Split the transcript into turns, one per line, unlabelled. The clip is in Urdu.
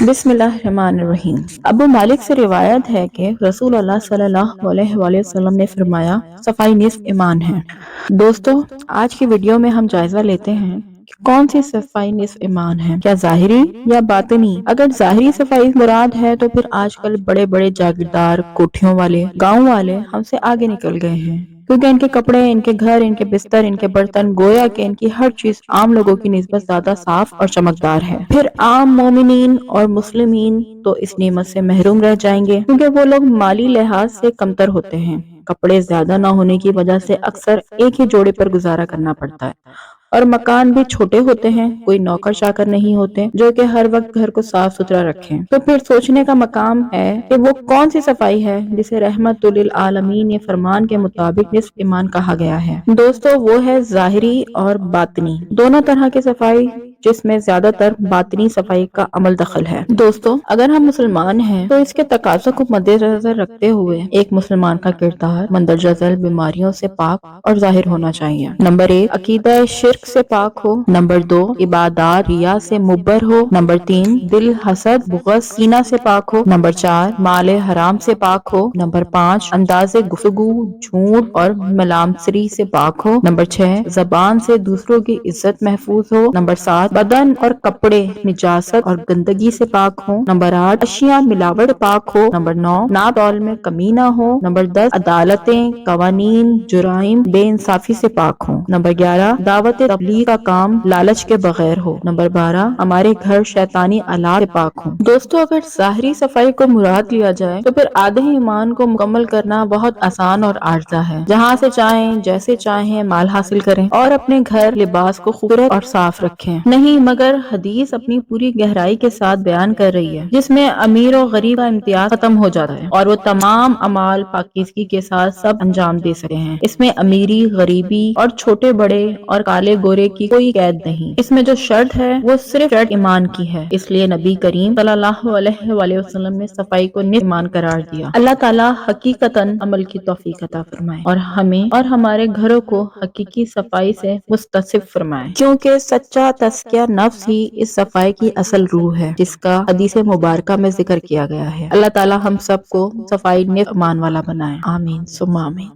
بسم اللہ الرحمن الرحیم۔ ابو مالک سے روایت ہے کہ رسول اللہ صلی اللہ علیہ وآلہ وسلم نے فرمایا، صفائی نصف ایمان ہے۔ دوستو، آج کی ویڈیو میں ہم جائزہ لیتے ہیں کہ کون سی صفائی نصف ایمان ہے، کیا ظاہری یا باطنی؟ اگر ظاہری صفائی مراد ہے تو پھر آج کل بڑے بڑے جاگیردار، کوٹھیوں والے، گاؤں والے ہم سے آگے نکل گئے ہیں، کیونکہ ان کے کپڑے، ان کے گھر، ان کے بستر، ان کے برتن، گویا کہ ان کی ہر چیز عام لوگوں کی نسبت زیادہ صاف اور چمکدار ہے۔ پھر عام مومنین اور مسلمین تو اس نعمت سے محروم رہ جائیں گے، کیونکہ وہ لوگ مالی لحاظ سے کمتر ہوتے ہیں۔ کپڑے زیادہ نہ ہونے کی وجہ سے اکثر ایک ہی جوڑے پر گزارا کرنا پڑتا ہے، اور مکان بھی چھوٹے ہوتے ہیں، کوئی نوکر چاکر نہیں ہوتے جو کہ ہر وقت گھر کو صاف ستھرا رکھیں۔ تو پھر سوچنے کا مقام ہے کہ وہ کون سی صفائی ہے جسے رحمت للعالمین یہ فرمان کے مطابق نصف ایمان کہا گیا ہے۔ دوستو، وہ ہے ظاہری اور باطنی دونوں طرح کی صفائی، جس میں زیادہ تر باطنی صفائی کا عمل دخل ہے۔ دوستو، اگر ہم مسلمان ہیں تو اس کے تقاضوں کو مد نظر رکھتے ہوئے ایک مسلمان کا کردار مندرجہ ذیل بیماریوں سے پاک اور ظاہر ہونا چاہیے۔ نمبر 1، عقیدہ شرک سے پاک ہو۔ نمبر 2، عبادات ریا سے مبر ہو۔ نمبر 3، دل حسد بغض کینہ سے پاک ہو۔ نمبر 4، مال حرام سے پاک ہو۔ نمبر 5، انداز گفتگو جھوٹ اور ملامسری سے پاک ہو۔ نمبر 6، زبان سے دوسروں کی عزت محفوظ ہو۔ نمبر 7، بدن اور کپڑے نجاست اور گندگی سے پاک ہو۔ نمبر 8، اشیاء ملاوٹ پاک ہو۔ نمبر 9، ناپ تول میں کمی نہ ہو۔ نمبر 10، عدالتیں، قوانین، جرائم، بے انصافی سے پاک ہوں۔ نمبر 11، دعوت تبلیغ کا کام لالچ کے بغیر ہو۔ نمبر 12، ہمارے گھر شیطانی آلات سے پاک ہوں۔ دوستو، اگر ظاہری صفائی کو مراد لیا جائے تو پھر آدھے ایمان کو مکمل کرنا بہت آسان اور عارضہ ہے۔ جہاں سے چاہیں، جیسے چاہیں مال حاصل کریں اور اپنے گھر لباس کو خوبصورت اور صاف رکھیں۔ نہیں، مگر حدیث اپنی پوری گہرائی کے ساتھ بیان کر رہی ہے، جس میں امیر و غریب کا امتیاز ختم ہو جاتا ہے اور وہ تمام اعمال پاکیزگی کے ساتھ سب انجام دے سکتے ہیں۔ اس میں امیری، غریبی اور چھوٹے بڑے اور کالے گورے کی کوئی قید نہیں۔ اس میں جو شرط ہے وہ صرف شرط ایمان کی ہے۔ اس لیے نبی کریم صلی اللہ علیہ وآلہ وسلم نے صفائی کو نصف ایمان قرار دیا۔ اللہ تعالیٰ حقیقتاً عمل کی توفیق عطا فرمائے اور ہمیں اور ہمارے گھروں کو حقیقی صفائی سے متصف فرمائے، کیونکہ سچا تزکیہ نفس ہی اس صفائی کی اصل روح ہے، جس کا حدیث مبارکہ میں ذکر کیا گیا ہے۔ اللہ تعالیٰ ہم سب کو صفائی نصف ایمان والا بنائے۔ آمین ثم آمین۔